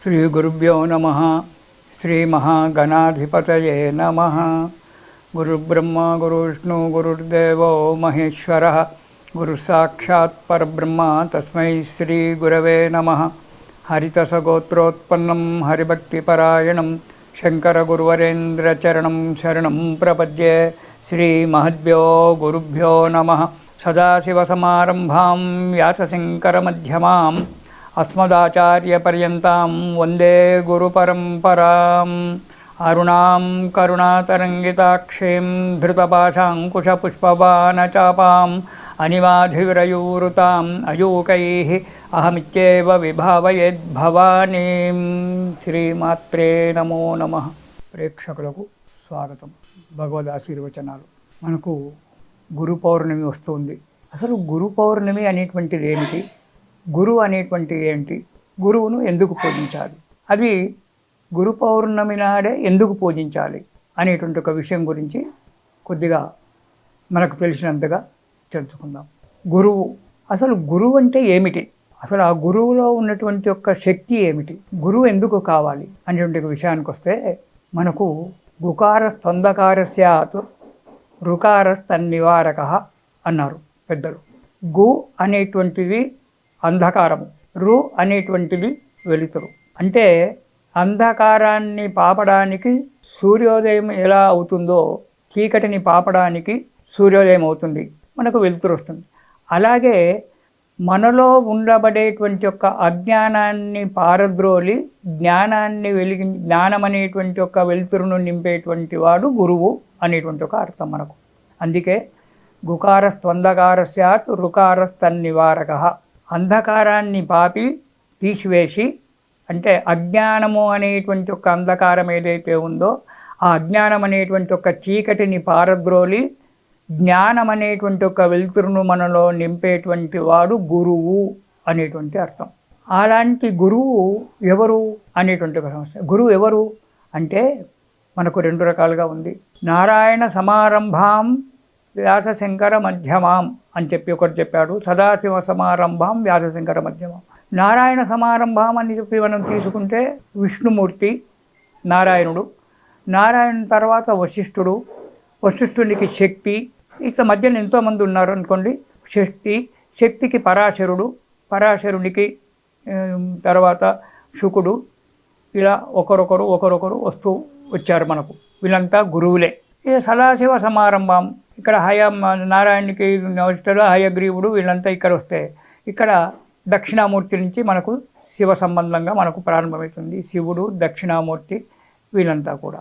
श्रीगुरुभ्यो नमः। श्रीमहागणाधिपतये नमः। गुरुब्रह्मा गुरुविष्णु गुरुर्देवो महेश्वरः। गुरुसाक्षात् परब्रह्म तस्मै श्रीगुरवे नमः। हरितसगोत्रोत्पन्नं हरिभक्तिपरायणं शङ्करगुरुवरेन्द्रचरणं शरणं प्रपद्ये। श्रीमहद्भ्यो गुरुभ्यो नमः। सदाशिवसमारम्भां व्यासशङ्करमध्यमाम् अस्मदाचार्यपर्यन्तां वन्दे गुरुपरम्पराम्। अरुणां करुणातरङ्गिताक्षीं धृतपाशाङ्कुशपुष्पबाणचापाम् अनिवाधिविरयूरुताम् अयूकैः अहमित्येव विभावयेद्भवानीं। శ్రీమాత్రే నమో నమః. ప్రేక్షకులకు స్వాగతం. భగవద్ ఆశీర్వచనాలు. మనకు గురు పౌర్ణమి వస్తుంది. అసలు గురు పౌర్ణమి అనేటువంటిది ఏమిటి? గురువు అనేటువంటి ఏంటి? గురువును ఎందుకు పూజించాలి? అది గురు పౌర్ణమి నాడే ఎందుకు పూజించాలి అనేటువంటి ఒక విషయం గురించి కొద్దిగా మనకు తెలిసినంతగా తెలుసుకుందాం. గురువు, అసలు గురువు అంటే ఏమిటి? అసలు ఆ గురువులో ఉన్నటువంటి యొక్క శక్తి ఏమిటి? గురువు ఎందుకు కావాలి అనేటువంటి విషయానికి వస్తే మనకు గుకార స్తంధకార స్యాత్ రుకార తన్నివారక అన్నారు పెద్దలు. గు అనేటువంటిది అంధకారము, రు అనేటువంటిది వెలుతురు. అంటే అంధకారాన్ని పాపడానికి సూర్యోదయం ఎలా అవుతుందో చీకటిని పాపడానికి సూర్యోదయం అవుతుంది, మనకు వెలుతురు వస్తుంది. అలాగే మనలో ఉండబడేటువంటి యొక్క అజ్ఞానాన్ని పారద్రోలి జ్ఞానాన్ని జ్ఞానం అనేటువంటి ఒక వెలుతురును నింపేటువంటి వాడు గురువు అనేటువంటి ఒక అర్థం మనకు. అందుకే గుకార స్తంధకార స్యాత్ రుకార తన్నివారక. అంధకారాన్ని పాపి తీసివేసి, అంటే అజ్ఞానము అనేటువంటి ఒక అంధకారం ఏదైతే ఉందో ఆ అజ్ఞానం అనేటువంటి ఒక చీకటిని పారద్రోలి జ్ఞానం అనేటువంటి ఒక వెలుతురును మనలో నింపేటువంటి వాడు గురువు అనేటువంటి అర్థం. అలాంటి గురువు ఎవరు అనేటువంటి ఒక సమస్య. గురువు ఎవరు అంటే మనకు రెండు రకాలుగా ఉంది. నారాయణ సమారంభాం వ్యాసశంకర మధ్యమాం అని చెప్పి ఒకటి చెప్పాడు. సదాశివ సమారంభాం వ్యాసశంకర మధ్యమాం. నారాయణ సమారంభం అని చెప్పి మనం తీసుకుంటే విష్ణుమూర్తి నారాయణుడు, నారాయణ తర్వాత వశిష్ఠుడు, వశిష్ఠునికి శక్తి, ఇట్లా మధ్యలో ఎంతోమంది ఉన్నారు అనుకోండి. శక్తికి పరాశరుడు, పరాశరునికి తర్వాత శుకుడు, ఇలా ఒకరొకరు వస్తూ వచ్చారు మనకు. వీళ్ళంతా గురువులే. ఇది సదాశివ సమారంభం. ఇక్కడ నారాయణునికి వశిష్ఠుడు, హయగ్రీవుడు వీళ్ళంతా ఇక్కడ వస్తే, ఇక్కడ దక్షిణామూర్తి నుంచి మనకు శివ సంబంధంగా మనకు ప్రారంభమవుతుంది. శివుడు, దక్షిణామూర్తి వీళ్ళంతా కూడా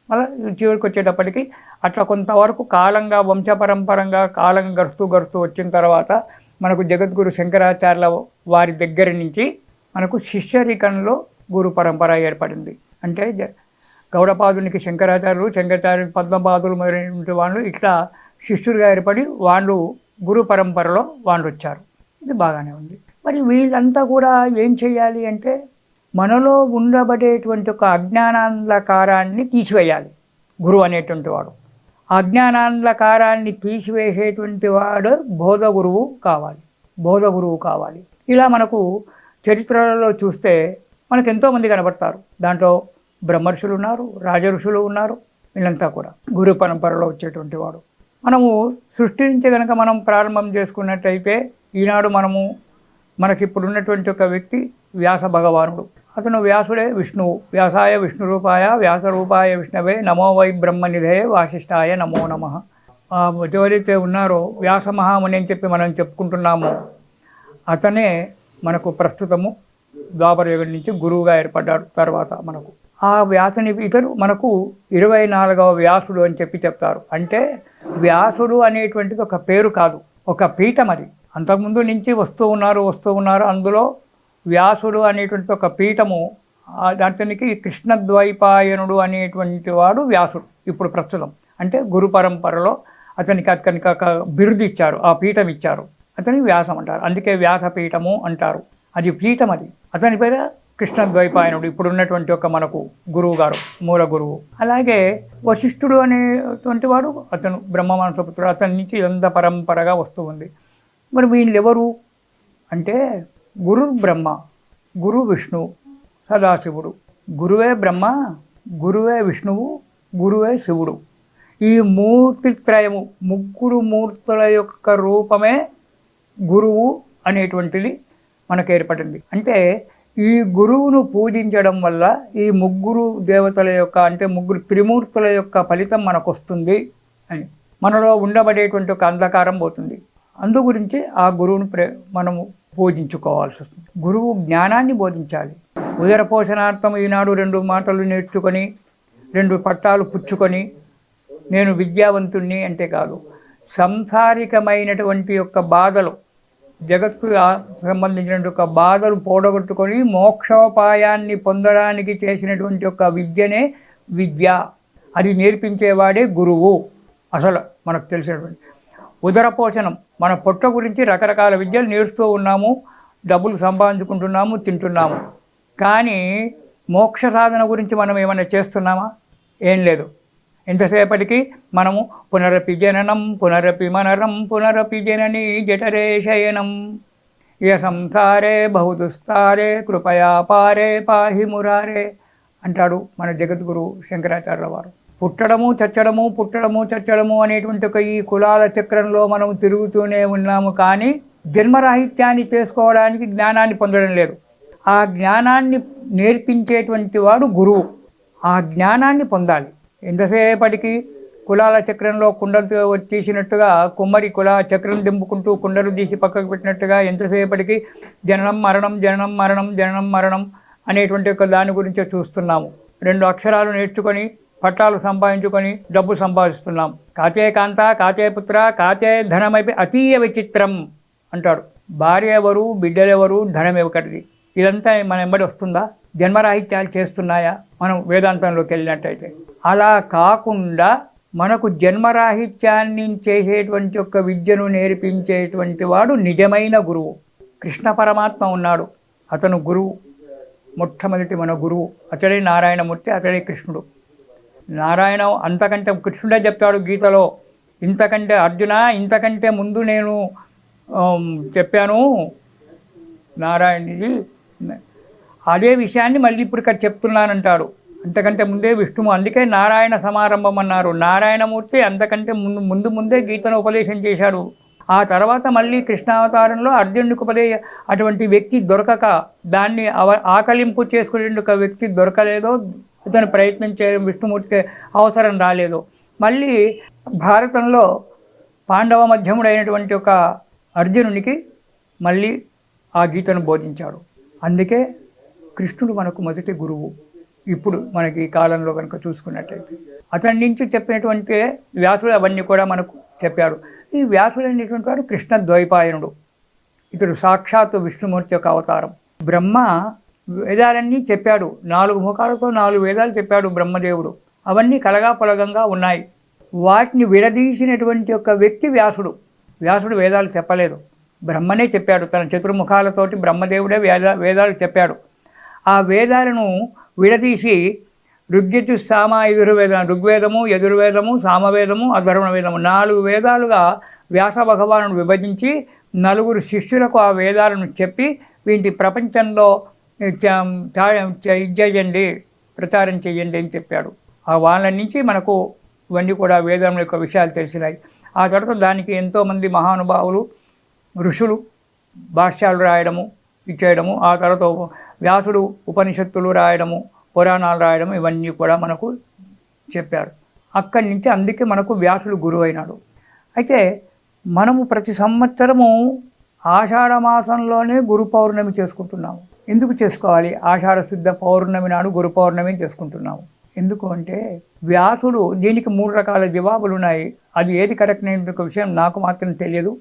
మళ్ళీ చివరికి వచ్చేటప్పటికి అట్లా కొంతవరకు కాలంగా వంశపరంపరంగా కాలం గడుస్తూ వచ్చిన తర్వాత మనకు జగద్గురు శంకరాచార్యుల వారి దగ్గర నుంచి మనకు శిష్యరికంలో గురు పరంపర ఏర్పడింది. అంటే గౌడపాదునికి శంకరాచార్యులు, శంకరాచార్యులు పద్మపాదులు మొదలైనటువంటి వాళ్ళు ఇట్లా శిష్యులుగా ఏర్పడి వాళ్ళు గురు పరంపరలో వాళ్ళు వచ్చారు. ఇది బాగానే ఉంది. మరి వీళ్ళంతా కూడా ఏం చేయాలి అంటే మనలో ఉండబడేటువంటి ఒక అజ్ఞానాంధకారాన్ని తీసివేయాలి. గురువు అనేటువంటి వాడు అజ్ఞానాంధకారాన్ని తీసివేసేటువంటి వాడు బోధ గురువు కావాలి. ఇలా మనకు చరిత్రలలో చూస్తే మనకు ఎంతోమంది కనబడతారు. దాంట్లో బ్రహ్మర్షులు ఉన్నారు, రాజఋషులు ఉన్నారు. వీళ్ళంతా కూడా గురు పరంపరలో వచ్చేటువంటి వాడు. మనము సృష్టి నుంచి కనుక మనం ప్రారంభం చేసుకున్నట్టయితే ఈనాడు మనకి ఇప్పుడు ఉన్నటువంటి ఒక వ్యక్తి వ్యాస భగవానుడు. అతను వ్యాసుడే విష్ణువు. వ్యాసాయ విష్ణు రూపాయ వ్యాసరూపాయ విష్ణవే నమో వై బ్రహ్మనిధే వాసిష్ఠాయ నమో నమః. ఎవరైతే ఉన్నారో వ్యాస మహాముని అని చెప్పి మనం చెప్పుకుంటున్నామో అతనే మనకు ప్రస్తుతము ద్వాపర యుగం నుంచి గురువుగా ఏర్పడ్డాడు. తర్వాత మనకు ఆ వ్యాసుని ఇతరు మనకు 24వ వ్యాసుడు అని చెప్పి చెప్తారు. అంటే వ్యాసుడు అనేటువంటిది ఒక పేరు కాదు, ఒక పీఠం. అది అంతకుముందు నుంచి వస్తూ ఉన్నారు. అందులో వ్యాసుడు అనేటువంటి ఒక పీఠము. అతనికి కృష్ణద్వైపాయనుడు అనేటువంటి వాడు వ్యాసుడు ఇప్పుడు ప్రస్తుతం. అంటే గురు పరంపరలో అతనికి ఒక బిరుదు ఇచ్చారు, ఆ పీఠం ఇచ్చారు. అతనికి వ్యాసం అంటారు. అందుకే వ్యాసపీఠము అంటారు. అది పీఠం. అది అతని పేరు కృష్ణద్వైపాయనుడు, ఇప్పుడు ఉన్నటువంటి ఒక మనకు గురువు గారు, మూల గురువు. అలాగే వశిష్ఠుడు అనేటువంటి వాడు అతను బ్రహ్మమానసపుత్రుడు. అతని నుంచి ఎంత పరంపరగా వస్తూ ఉంది. మరి వీళ్ళు ఎవరు అంటే గురు బ్రహ్మ, గురు విష్ణు, సదాశివుడు. గురువే బ్రహ్మ, గురువే విష్ణువు, గురువే శివుడు. ఈ మూర్తిత్రయము, ముగ్గురు మూర్తుల యొక్క రూపమే గురువు అనేటువంటిది మనకు ఏర్పడింది. అంటే ఈ గురువును పూజించడం వల్ల ఈ ముగ్గురు దేవతల యొక్క, అంటే ముగ్గురు త్రిమూర్తుల యొక్క ఫలితం మనకు వస్తుంది అని, మనలో ఉండబడేటువంటి ఒక అంధకారం పోతుంది. అందు గురించి ఆ గురువును మనము పూజించుకోవాల్సి వస్తుంది. గురువు జ్ఞానాన్ని బోధించాలి. ఉదర పోషణార్థం ఈనాడు 2 మాటలు నేర్చుకొని 2 పట్టాలు పుచ్చుకొని నేను విద్యావంతుణ్ణి అంటే కాదు, సంసారికమైనటువంటి యొక్క బాధలు, జగత్తు సంబంధించినటువంటి ఒక బాధలు పోడగొట్టుకొని మోక్షోపాయాన్ని పొందడానికి చేసినటువంటి ఒక విద్యనే విద్య. అది నేర్పించేవాడే గురువు. అసలు మనకు తెలిసినటువంటి ఉదర పోషణం, మన పొట్ట గురించి రకరకాల విద్యలు నేర్చుతూ ఉన్నాము, డబ్బులు సంపాదించుకుంటున్నాము, తింటున్నాము. కానీ మోక్ష సాధన గురించి మనం ఏమైనా చేస్తున్నామా? ఏం లేదు. ఎంతసేపటికి మనము పునరపి జననం పునరపి మనరం పునరపి జనని జఠరే శయనం ఇయ సంసారే బహుదుస్తారే కృపయా పారే పాహి మురారే అంటాడు మన జగద్గురు శంకరాచార్యుల వారు. పుట్టడము చచ్చడము, పుట్టడము చచ్చడము అనేటువంటి ఒక ఈ కులాల చక్రంలో మనం తిరుగుతూనే ఉన్నాము. కానీ జన్మరాహిత్యాన్ని చేసుకోవడానికి జ్ఞానాన్ని పొందడం లేదు. ఆ జ్ఞానాన్ని నేర్పించేటువంటి వాడు గురువు. ఆ జ్ఞానాన్ని పొందాలి. ఎంతసేపటికి కులాల చక్రంలో కుండలు వచ్చేసినట్టుగా, కుమ్మరి కుల చక్రం దింపుకుంటూ కుండలు తీసి పక్కకు పెట్టినట్టుగా ఎంతసేపటికి జననం మరణం జననం మరణం జననం మరణం అనేటువంటి ఒక దాని గురించే చూస్తున్నాము. 2 అక్షరాలు నేర్చుకొని పట్టాలు సంపాదించుకొని డబ్బు సంపాదిస్తున్నాం. కాచే కాంత కాచే పుత్ర కాచే ధనమైపి అతీయ విచిత్రం అంటాడు. భార్య ఎవరు, బిడ్డలెవరు, ధనం ఎవరిది, ఇదంతా మన వెంబడి వస్తుందా? జన్మరాహిత్యాలు చేస్తున్నాయా మనం వేదాంతంలోకి వెళ్ళినట్టయితే? అలా కాకుండా మనకు జన్మరాహిత్యాన్ని చేసేటువంటి ఒక విద్యను నేర్పించేటువంటి వాడు నిజమైన గురువు. కృష్ణ పరమాత్మ ఉన్నాడు, అతను గురువు. మొట్టమొదటి మన గురువు అతడే నారాయణమూర్తి, అతడే కృష్ణుడు. నారాయణ అంతకంటే కృష్ణుడే చెప్తాడు గీతలో, ఇంతకంటే అర్జున ఇంతకంటే ముందు నేను చెప్పాను నారాయణుడి, అదే విషయాన్ని మళ్ళీ ఇప్పుడు ఇక్కడ చెప్తున్నానంటాడు. అంతకంటే ముందే విష్ణువు, అందుకే నారాయణ సమారంభం అన్నారు. నారాయణమూర్తి అంతకంటే ముందే గీతను ఉపదేశం చేశాడు. ఆ తర్వాత మళ్ళీ కృష్ణావతారంలో అర్జునుడికి అటువంటి వ్యక్తి దొరకక, దాన్ని ఆకలింపు చేసుకునే ఒక వ్యక్తి దొరకలేదో, అతను ప్రయత్నం చేయడం విష్ణుమూర్తికి అవసరం రాలేదు. మళ్ళీ భారతంలో పాండవ మధ్యముడైనటువంటి ఒక అర్జునునికి మళ్ళీ ఆ గీతను బోధించాడు. అందుకే కృష్ణుడు మనకు మొదటి గురువు. ఇప్పుడు మనకి ఈ కాలంలో కనుక చూసుకున్నట్టయితే అతని నుంచి చెప్పినటువంటి వ్యాసుడు అవన్నీ కూడా మనకు చెప్పాడు. ఈ వ్యాసుడు అనేటువంటి వాడు కృష్ణ ద్వైపాయనుడు. ఇతడు సాక్షాత్తు విష్ణుమూర్తి యొక్క అవతారం. బ్రహ్మ వేదాలన్నీ చెప్పాడు. 4 ముఖాలతో 4 వేదాలు చెప్పాడు బ్రహ్మదేవుడు. అవన్నీ కలగాపొలగంగా ఉన్నాయి. వాటిని విడదీసినటువంటి ఒక వ్యక్తి వ్యాసుడు. వ్యాసుడు వేదాలు చెప్పలేదు, బ్రహ్మనే చెప్పాడు. తన చతుర్ముఖాలతోటి బ్రహ్మదేవుడే వేదాలు చెప్పాడు. ఆ వేదాలను విడదీసి ఋగ్యజు సామ యజుర్వేదం, ఋగ్వేదము, యజుర్వేదము, సామవేదము, అధర్వణ వేదము 4 వేదాలుగా వ్యాస భగవానుడు విభజించి 4 శిష్యులకు ఆ వేదాలను చెప్పి వీటి ప్రపంచంలో చేయండి, ప్రచారం చేయండి అని చెప్పాడు. ఆ వాళ్ళ నుంచి మనకు ఇవన్నీ కూడా వేదం యొక్క విషయాలు తెలిసినాయి. ఆ తర్వాత దానికి ఎంతోమంది మహానుభావులు ఋషులు భాష్యాలు రాయడము ఇచ్చేయడము, ఆ తర్వాత వ్యాసుడు ఉపనిషత్తులు రాయడము, పురాణాలు రాయడము, ఇవన్నీ కూడా మనకు చెప్పారు. అక్కడి నుంచి అందుకే మనకు వ్యాసుడు గురువు అయినాడు. అయితే మనము ప్రతి సంవత్సరము ఆషాఢ మాసంలోనే గురు పౌర్ణమి చేసుకుంటున్నాము. ఎందుకు చేసుకోవాలి? ఆషాఢ శుద్ధ పౌర్ణమి నాడు గురు పౌర్ణమి చేసుకుంటున్నాము. ఎందుకు అంటే వ్యాసుడు, దీనికి 3 రకాల జవాబులు ఉన్నాయి. అది ఏది కరెక్ట్ అనే విషయం నాకు మాత్రం తెలియదు,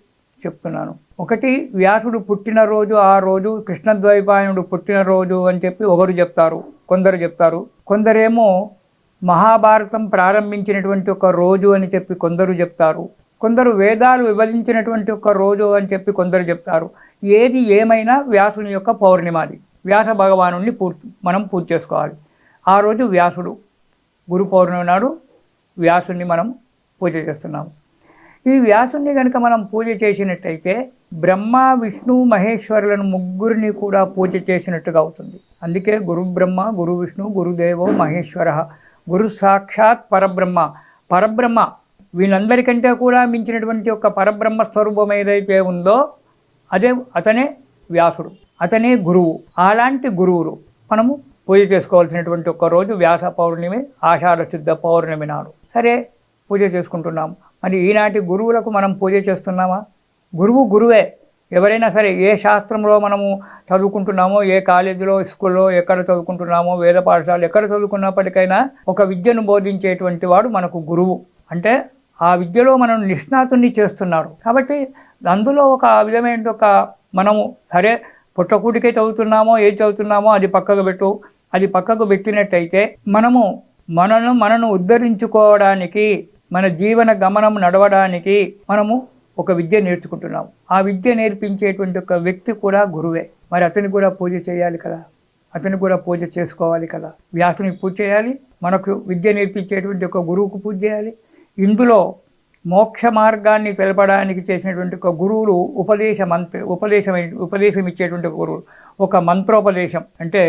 చెప్తున్నాను. ఒకటి, వ్యాసుడు పుట్టినరోజు, ఆ రోజు కృష్ణద్వైపాయనుడు పుట్టినరోజు అని చెప్పి ఒకరు చెప్తారు, కొందరు చెప్తారు. కొందరేమో మహాభారతం ప్రారంభించినటువంటి ఒక రోజు అని చెప్పి కొందరు చెప్తారు. కొందరు వేదాలు విభజించినటువంటి ఒక రోజు అని చెప్పి కొందరు చెప్తారు. ఏది ఏమైనా వ్యాసుని యొక్క పౌర్ణిమాది. వ్యాస భగవానుడిని మనం పూజ చేసుకోవాలి. ఆ రోజు వ్యాసుడు, గురు పౌర్ణమి నాడు వ్యాసుని మనం పూజ చేస్తున్నాము. ఈ వ్యాసుని కనుక మనం పూజ చేసినట్టయితే బ్రహ్మ విష్ణు మహేశ్వరులను ముగ్గురిని కూడా పూజ చేసినట్టుగా అవుతుంది. అందుకే గురు బ్రహ్మ గురు విష్ణు గురుదేవో మహేశ్వర, గురు సాక్షాత్ పరబ్రహ్మ. పరబ్రహ్మ వీళ్ళందరికంటే కూడా మించినటువంటి ఒక పరబ్రహ్మ స్వరూపం ఏదైతే ఉందో అతనే వ్యాసుడు, అతనే గురువు. అలాంటి గురువులు మనము పూజ చేసుకోవాల్సినటువంటి ఒక రోజు వ్యాస పౌర్ణమి, ఆషాఢ శుద్ధ పౌర్ణమి నాడు. సరే, పూజ చేసుకుంటున్నాం. మరి ఈనాటి గురువులకు మనం పూజ చేస్తున్నామా? గురువు గురువే. ఎవరైనా సరే, ఏ శాస్త్రంలో మనము చదువుకుంటున్నామో, ఏ కాలేజీలో, స్కూల్లో ఎక్కడ చదువుకుంటున్నామో, వేద పాఠశాల ఎక్కడ చదువుకున్నప్పటికైనా ఒక విద్యను బోధించేటువంటి వాడు మనకు గురువు. అంటే ఆ విద్యలో మనం నిష్ణాతుని చేస్తున్నాడు. కాబట్టి అందులో ఒక విధమైన ఒక మనము సరే పుట్టకూటికే చదువుతున్నామో, ఏది చదువుతున్నామో అది పక్కకు పెట్టు. అది పక్కకు పెట్టినట్టయితే మనను ఉద్ధరించుకోవడానికి, మన జీవన గమనం నడవడానికి మనము ఒక విద్య నేర్చుకుంటున్నాము. ఆ విద్య నేర్పించేటువంటి ఒక వ్యక్తి కూడా గురువే. మరి అతనికి కూడా పూజ చేయాలి కదా, అతనికి కూడా పూజ చేసుకోవాలి కదా. వ్యాసునికి పూజ చేయాలి, మనకు విద్య నేర్పించేటువంటి ఒక గురువుకు పూజ చేయాలి. ఇందులో మోక్ష మార్గాన్ని తెలపడానికి చేసినటువంటి ఒక గురువులు ఉపదేశం ఇచ్చేటువంటి ఒక గురువులు. ఒక మంత్రోపదేశం అంటే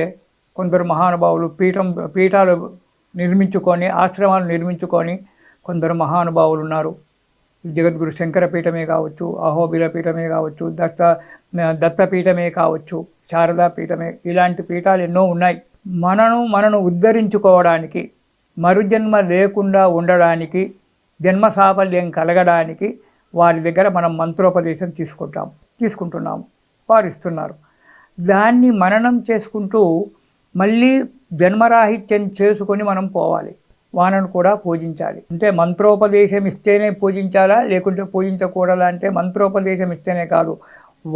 కొందరు మహానుభావులు పీఠాలు నిర్మించుకొని, ఆశ్రమాలు నిర్మించుకొని కొందరు మహానుభావులు ఉన్నారు. జగద్గురు శంకర పీఠమే కావచ్చు, అహోబిల పీఠమే కావచ్చు, దత్తపీఠమే కావచ్చు, శారదా పీఠమే, ఇలాంటి పీఠాలు ఎన్నో ఉన్నాయి. మనను ఉద్ధరించుకోవడానికి, మరుజన్మ లేకుండా ఉండడానికి, జన్మ సాఫల్యం కలగడానికి వారి దగ్గర మనం మంత్రోపదేశం తీసుకుంటున్నాము, వారు ఇస్తున్నారు. దాన్ని మననం చేసుకుంటూ మళ్ళీ జన్మరాహిత్యం చేసుకొని మనం పోవాలి. వానను కూడా పూజించాలి. అంటే మంత్రోపదేశం ఇస్తేనే పూజించాలా, లేకుంటే పూజించకూడదా అంటే మంత్రోపదేశం ఇస్తేనే కాదు.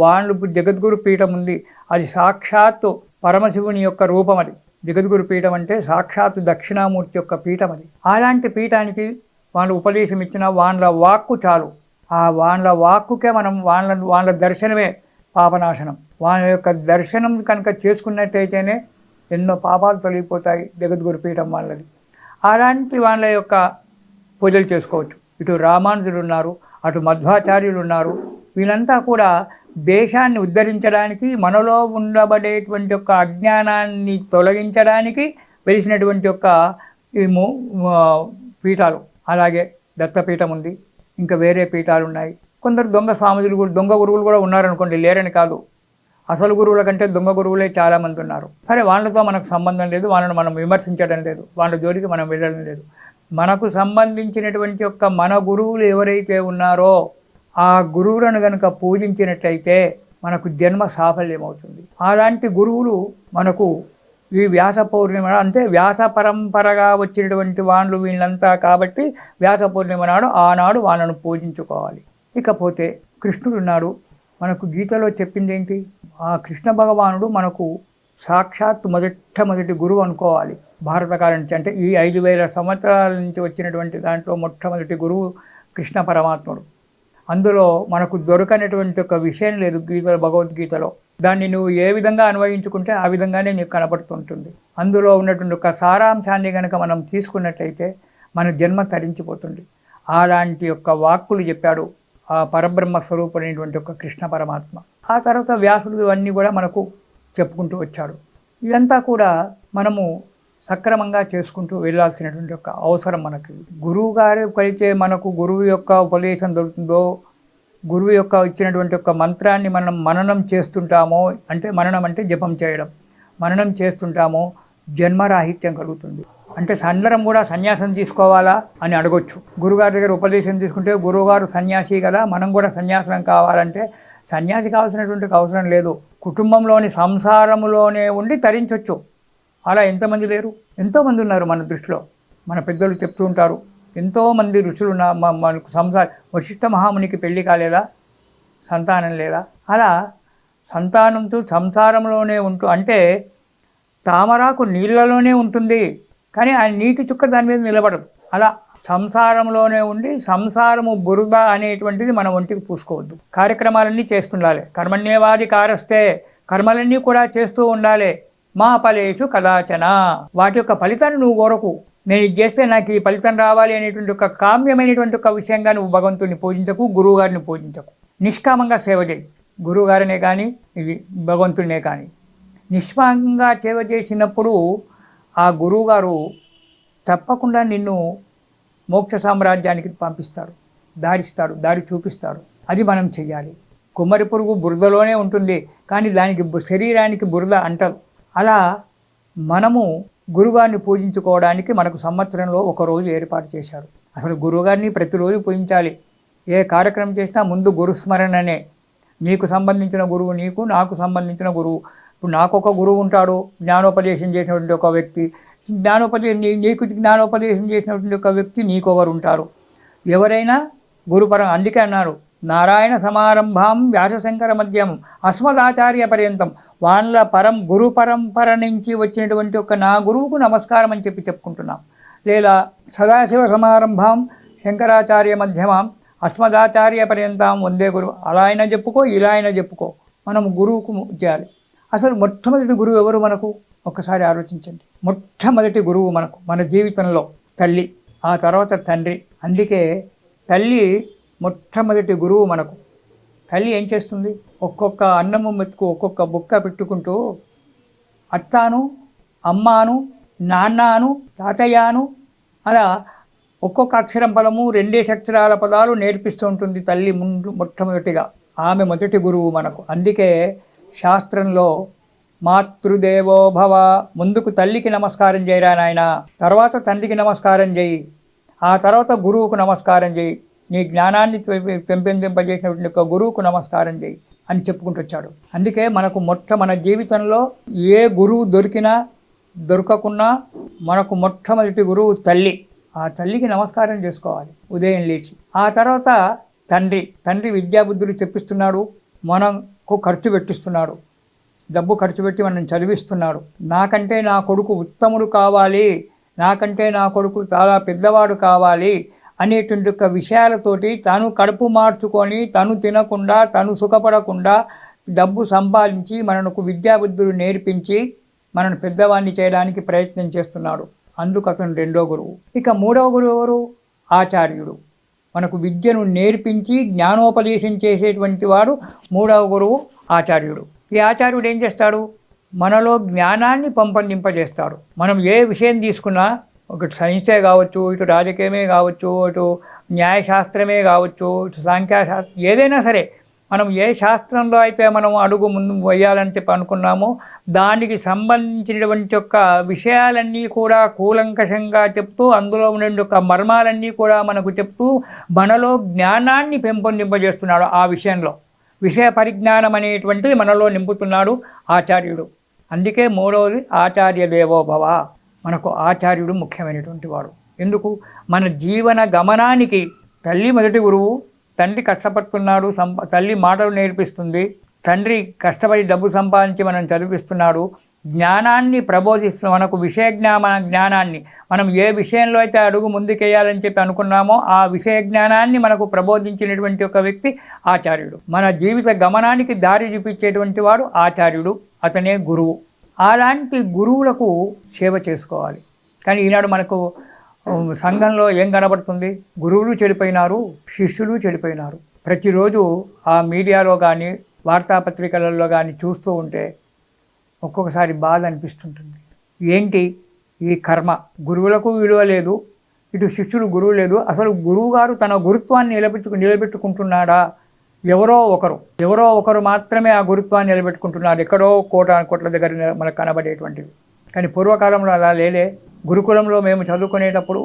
వాళ్ళు జగద్గురు పీఠం ఉంది, అది సాక్షాత్తు పరమశివుని యొక్క రూపం. అది జగద్గురు పీఠం అంటే సాక్షాత్తు దక్షిణామూర్తి యొక్క పీఠం. అది అలాంటి పీఠానికి వాళ్ళు ఉపదేశం ఇచ్చిన వాళ్ళ వాక్కు చాలు. ఆ వాళ్ళ వాక్కుకే మనం వాళ్ళ దర్శనమే పాపనాశనం. వాళ్ళ యొక్క దర్శనం కనుక చేసుకున్నట్టయితేనే ఎన్నో పాపాలు తొలగిపోతాయి జగద్గురు పీఠం వాళ్ళది. అలాంటి వాళ్ళ యొక్క పూజలు చేసుకోవచ్చు. ఇటు రామానుజులు ఉన్నారు, అటు మధ్వాచార్యులు ఉన్నారు. వీళ్ళంతా కూడా దేశాన్ని ఉద్ధరించడానికి, మనలో ఉండబడేటువంటి యొక్క అజ్ఞానాన్ని తొలగించడానికి వెలిసినటువంటి యొక్క పీఠాలు. అలాగే దత్తపీఠం ఉంది, ఇంకా వేరే పీఠాలు ఉన్నాయి. కొందరు దొంగ గురువులు కూడా ఉన్నారనుకోండి, లేరని కాదు. అసలు గురువుల కంటే దొంగ గురువులే చాలామంది ఉన్నారు. సరే, వాళ్ళతో మనకు సంబంధం లేదు, వాళ్ళను మనం విమర్శించడం లేదు, వాళ్ళ జోలికి మనం వెళ్ళడం లేదు. మనకు సంబంధించినటువంటి యొక్క మన గురువులు ఎవరైతే ఉన్నారో ఆ గురువులను కనుక పూజించినట్లయితే మనకు జన్మ సాఫల్యం అవుతుంది. అలాంటి గురువులు మనకు ఈ వ్యాస పౌర్ణిమ అంటే వ్యాస పరంపరగా వచ్చినటువంటి వాళ్ళు వీళ్ళంతా. కాబట్టి వ్యాస పౌర్ణిమ నాడు ఆనాడు వాళ్ళను పూజించుకోవాలి. ఇకపోతే కృష్ణుడు ఉన్నాడు. మనకు గీతలో చెప్పింది ఏంటి? ఆ కృష్ణ భగవానుడు మనకు సాక్షాత్ మొట్టమొదటి గురువు అనుకోవాలి. భారతకాలం నుంచి అంటే ఈ 5000 సంవత్సరాల నుంచి వచ్చినటువంటి దాంట్లో మొట్టమొదటి గురువు కృష్ణ పరమాత్ముడు. అందులో మనకు దొరకనటువంటి ఒక విషయం లేదు భగవద్గీతలో. దాన్ని నువ్వు ఏ విధంగా అన్వయించుకుంటే ఆ విధంగానే నీకు కనపడుతుంటుంది. అందులో ఉన్నటువంటి ఒక సారాంశాన్ని కనుక మనం తీసుకున్నట్లయితే మన జన్మ తరించిపోతుంది. అలాంటి యొక్క వాక్కులు చెప్పాడు ఆ పరబ్రహ్మ స్వరూపుడైనటువంటి ఒక కృష్ణ పరమాత్మ. ఆ తర్వాత వ్యాసుడు ఇవన్నీ కూడా మనకు చెప్పుకుంటూ వచ్చాడు. ఇదంతా కూడా మనము సక్రమంగా చేసుకుంటూ వెళ్ళాల్సినటువంటి ఒక అవసరం మనకి. గురువు గారికైతే మనకు గురువు యొక్క ఉపదేశం దొరుకుతుందో, గురువు యొక్క ఇచ్చినటువంటి ఒక మంత్రాన్ని మనం మననం చేస్తుంటామో, అంటే మననం అంటే జపం చేయడం, మననం చేస్తుంటామో జన్మరాహిత్యం కలుగుతుంది. అంటే అందరం కూడా సన్యాసం తీసుకోవాలా అని అడగొచ్చు. గురుగారి దగ్గర ఉపదేశం తీసుకుంటే గురువుగారు సన్యాసి కదా, మనం కూడా సన్యాసం కావాలంటే సన్యాసి కావాల్సినటువంటి అవసరం లేదు. కుటుంబంలోని సంసారములోనే ఉండి తరించవచ్చు. అలా ఎంతమంది లేరు? ఎంతోమంది ఉన్నారు మన దృష్టిలో. మన పెద్దలు చెప్తూ ఉంటారు, ఎంతోమంది ఋషులు మనకు వశిష్ఠ మహామునికి పెళ్లి కాలేదా, సంతానం లేదా? అలా సంతానంతో సంసారంలోనే ఉంటూ, అంటే తామరాకు నీళ్ళలోనే ఉంటుంది కానీ ఆ నీటి చుక్క దాని మీద నిలబడదు. అలా సంసారంలోనే ఉండి సంసారము బురద అనేటువంటిది మన ఒంటికి పూసుకోవద్దు. కార్యక్రమాలన్నీ చేస్తుండాలి. కర్మణ్యేవాది కారస్తే, కర్మలన్నీ కూడా చేస్తూ ఉండాలి. మా ఫలేషు కదాచన, వాటి యొక్క ఫలితాన్ని నువ్వు కోరకు. నేను ఇది చేస్తే నాకు ఈ ఫలితం రావాలి అనేటువంటి ఒక కామ్యమైనటువంటి ఒక విషయంగా నువ్వు భగవంతుడిని పూజించకు, గురువుగారిని పూజించకు. నిష్కామంగా సేవ చేయి, గురువుగారినే కానీ భగవంతుడినే కానీ. నిష్పాంగంగా సేవ చేసినప్పుడు ఆ గురువుగారు తప్పకుండా నిన్ను మోక్ష సామ్రాజ్యానికి పంపిస్తాడు, దారి చూపిస్తాడు. అది మనం చెయ్యాలి. కుమ్మరి పురుగు బురదలోనే ఉంటుంది, కానీ దానికి శరీరానికి బురద అంటదు. అలా మనము గురుగారిని పూజించుకోవడానికి మనకు సంవత్సరంలో ఒకరోజు ఏర్పాటు చేశారు. అసలు గురువుగారిని ప్రతిరోజు పూజించాలి. ఏ కార్యక్రమం చేసినా ముందు గురుస్మరణనే. నీకు సంబంధించిన గురువు నీకు, నాకు సంబంధించిన గురువు. ఇప్పుడు నాకు ఒక గురువు ఉంటాడు, జ్ఞానోపదేశం చేసినటువంటి ఒక వ్యక్తి. నీకు జ్ఞానోపదేశం చేసినటువంటి ఒక వ్యక్తి నీకు ఒకరు ఉంటారు. ఎవరైనా గురుపరం. అందుకే అన్నారు, నారాయణ సమారంభం వ్యాసశంకర మధ్యమం అస్మదాచార్య పర్యంతం. వాళ్ళ గురు పరంపర నుంచి వచ్చినటువంటి ఒక నా గురువుకు నమస్కారం అని చెప్పుకుంటున్నాం. లేదా సదాశివ సమారంభం శంకరాచార్య మధ్యమం అస్మదాచార్య పర్యంతం వందే గురువు. అలా అయినా చెప్పుకో, ఇలా అయినా చెప్పుకో, మనం గురువుకు చేయాలి. అసలు మొట్టమొదటి గురువు ఎవరు మనకు? ఒక్కసారి ఆలోచించండి. మొట్టమొదటి గురువు మనకు మన జీవితంలో తల్లి, ఆ తర్వాత తండ్రి. అందుకే తల్లి మొట్టమొదటి గురువు మనకు. తల్లి ఏం చేస్తుంది? ఒక్కొక్క అన్నము మెతుకు ఒక్కొక్క బుక్క పెట్టుకుంటూ అత్తాను, అమ్మాను, నాన్నాను, తాతయ్యాను అలా ఒక్కొక్క అక్షరం పదము 2 అక్షరాల పదాలు నేర్పిస్తూ ఉంటుంది తల్లి మొట్టమొదటిగా. ఆమె మొదటి గురువు మనకు. అందుకే శాస్త్రంలో మాతృదేవో భవ, ముందుకు తల్లికి నమస్కారం చేయరా నాయన, తర్వాత తండ్రికి నమస్కారం చేయి, ఆ తర్వాత గురువుకు నమస్కారం చేయి, నీ జ్ఞానాన్ని పెంపొందింపజేసినటువంటి ఒక గురువుకు నమస్కారం చేయి అని చెప్పుకుంటూ వచ్చాడు. అందుకే మనకు మన జీవితంలో ఏ గురువు దొరికినా దొరకకున్నా మనకు మొట్టమొదటి గురువు తల్లి. ఆ తల్లికి నమస్కారం చేసుకోవాలి ఉదయం లేచి. ఆ తర్వాత తండ్రి విద్యాబుద్ధులు చెప్పిస్తున్నాడు, మనకు ఖర్చు పెట్టిస్తున్నాడు, డబ్బు ఖర్చు పెట్టి మనం చదివిస్తున్నాడు. నాకంటే నా కొడుకు ఉత్తముడు కావాలి, నాకంటే నా కొడుకు చాలా పెద్దవాడు కావాలి అనేటువంటి ఒక విషయాలతోటి తను కడుపు మార్చుకొని, తను తినకుండా, తను సుఖపడకుండా డబ్బు సంపాదించి మనకు విద్యాబుద్ధులు నేర్పించి మనను పెద్దవాడిని చేయడానికి ప్రయత్నం చేస్తున్నాడు. అందుకు అతను 2వ గురువు. ఇక 3వ గురువు ఎవరు? ఆచార్యుడు. మనకు విద్యను నేర్పించి జ్ఞానోపదేశం చేసేటువంటి వాడు 3వ గురువు ఆచార్యుడు. ఈ ఆచార్యుడు ఏం చేస్తాడు? మనలో జ్ఞానాన్ని పెంపొందింపజేస్తాడు. మనం ఏ విషయం తీసుకున్నా, ఒకటి సైన్సే కావచ్చు, ఇటు రాజకీయమే కావచ్చు, ఇటు న్యాయశాస్త్రమే కావచ్చు, ఇటు సాంఖ్యశాస్త్రం, ఏదైనా సరే మనం ఏ శాస్త్రంలో అయితే మనం అడుగు ముందు వేయాలని చెప్పి అనుకున్నామో దానికి సంబంధించినటువంటి యొక్క విషయాలన్నీ కూడా కూలంకషంగా చెప్తూ, అందులో ఉండే ఒక మర్మాలన్నీ కూడా మనకు చెప్తూ మనలో జ్ఞానాన్ని పెంపొందింపజేస్తున్నాడు. ఆ విషయంలో విషయ పరిజ్ఞానం అనేటువంటిది మనలో నింపుతున్నాడు ఆచార్యుడు. అందుకే 3వది ఆచార్య దేవో భవ. మనకు ఆచార్యుడు ముఖ్యమైనటువంటి వాడు. ఎందుకు? మన జీవన గమనానికి తల్లి మొదటి గురువు. తండ్రి కష్టపడుతున్నాడు, తల్లి మాటలు నేర్పిస్తుంది, తండ్రి కష్టపడి డబ్బు సంపాదించి మనం చదివిస్తున్నాడు, జ్ఞానాన్ని ప్రబోధిస్తూ మనకు విషయ జ్ఞానాన్ని మనం ఏ విషయంలో అయితే అడుగు ముందుకేయాలని చెప్పి అనుకున్నామో ఆ విషయ జ్ఞానాన్ని మనకు ప్రబోధించినటువంటి ఒక వ్యక్తి ఆచార్యుడు. మన జీవిత గమనానికి దారి చూపించేటువంటి వాడు ఆచార్యుడు, అతనే గురువు. అలాంటి గురువులకు సేవ చేసుకోవాలి. కానీ ఈనాడు మనకు సంఘంలో ఏం కనబడుతుంది? గురువులు చెడిపోయినారు, శిష్యులు చెడిపోయినారు. ప్రతిరోజు ఆ మీడియాలో కానీ వార్తాపత్రికలలో కానీ చూస్తూ ఉంటే ఒక్కొక్కసారి బాధ అనిపిస్తుంటుంది. ఏంటి ఈ కర్మ? గురువులకు విలువ లేదు, ఇటు శిష్యులు గురువు లేదు. అసలు గురువు గారు తన గురుత్వాన్ని నిలబెట్టుకుంటున్నాడా? ఎవరో ఒకరు మాత్రమే ఆ గురుత్వాన్ని నిలబెట్టుకుంటున్నారు. ఎక్కడో కోట్ల దగ్గర మనకు కనబడేటువంటివి. కానీ పూర్వకాలంలో అలా లేలే. గురుకులంలో మేము చదువుకునేటప్పుడు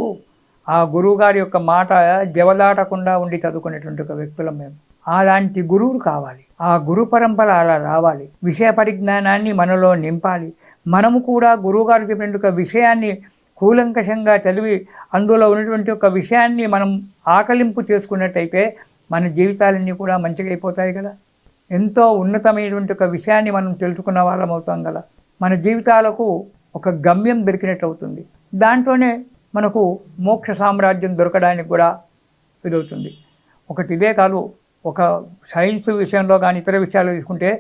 ఆ గురువుగారి యొక్క మాట జవదాటకుండా ఉండి చదువుకునేటువంటి ఒక వ్యక్తులం మేము. అలాంటి గురువులు కావాలి. ఆ గురు పరంపర అలా రావాలి. విషయ పరిజ్ఞానాన్ని మనలో నింపాలి. మనము కూడా గురువుగారు చెప్పినటువంటి ఒక విషయాన్ని కూలంకషంగా చదివి అందులో ఉన్నటువంటి ఒక విషయాన్ని మనం ఆకలింపు చేసుకున్నట్టయితే మన జీవితాలన్నీ కూడా మంచిగా అయిపోతాయి కదా. ఎంతో ఉన్నతమైనటువంటి ఒక విషయాన్ని మనం తెలుసుకున్న వాళ్ళం అవుతాం కదా. మన జీవితాలకు ఒక గమ్యం దొరికినట్టు అవుతుంది. దాంట్లోనే మనకు మోక్ష సామ్రాజ్యం దొరకడానికి కూడా ఇదవుతుంది. ఒకటి ఇదే కాదు, ఒక సైన్స్ విషయంలో కానీ ఇతర విషయాలు తీసుకుంటే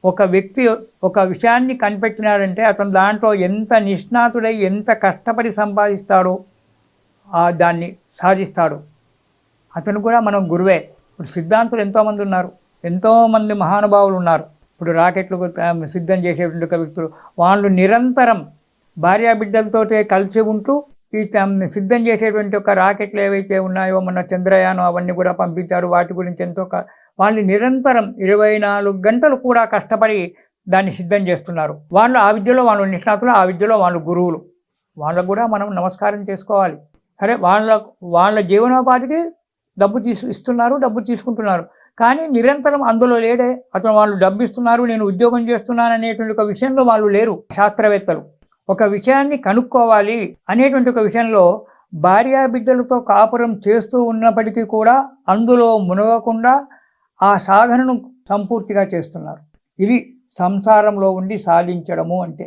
ఒక వ్యక్తి ఒక విషయాన్ని కనిపెట్టినాడంటే అతను దాంట్లో ఎంత నిష్ణాతుడై ఎంత కష్టపడి సంపాదిస్తాడో దాన్ని సాధిస్తాడు. అతను కూడా మనం గురువే. ఇప్పుడు సిద్ధాంతులు ఎంతోమంది ఉన్నారు, ఎంతోమంది మహానుభావులు ఉన్నారు. ఇప్పుడు రాకెట్లు సిద్ధం చేసేటువంటి ఒక వ్యక్తులు వాళ్ళు నిరంతరం భార్యాబిడ్డలతోటే కలిసి ఉంటూ ఈ సిద్ధం చేసేటువంటి ఒక రాకెట్లు ఏవైతే ఉన్నాయో మన చంద్రయానం అవన్నీ కూడా పంపించారు. వాటి గురించి ఎంతో వాళ్ళు నిరంతరం 24 గంటలు కూడా కష్టపడి దాన్ని సిద్ధం చేస్తున్నారు. వాళ్ళు ఆ విద్యలో వాళ్ళు నిష్ణాతులు, ఆ విద్యలో వాళ్ళు గురువులు. వాళ్ళకు కూడా మనం నమస్కారం చేసుకోవాలి. సరే, వాళ్ళ జీవనోపాధికి డబ్బు ఇస్తున్నారు, డబ్బు తీసుకుంటున్నారు. కానీ నిరంతరం అందులో లేడే. అతను వాళ్ళు డబ్బు ఇస్తున్నారు, నేను ఉద్యోగం చేస్తున్నాను అనేటువంటి ఒక విషయంలో వాళ్ళు లేరు. శాస్త్రవేత్తలు ఒక విషయాన్ని కనుక్కోవాలి అనేటువంటి ఒక విషయంలో భార్యాబిడ్డలతో కాపురం చేస్తూ ఉన్నప్పటికీ కూడా అందులో మునగకుండా ఆ సాధనను సంపూర్తిగా చేస్తున్నారు. ఇది సంసారంలో ఉండి సాధించడము అంటే.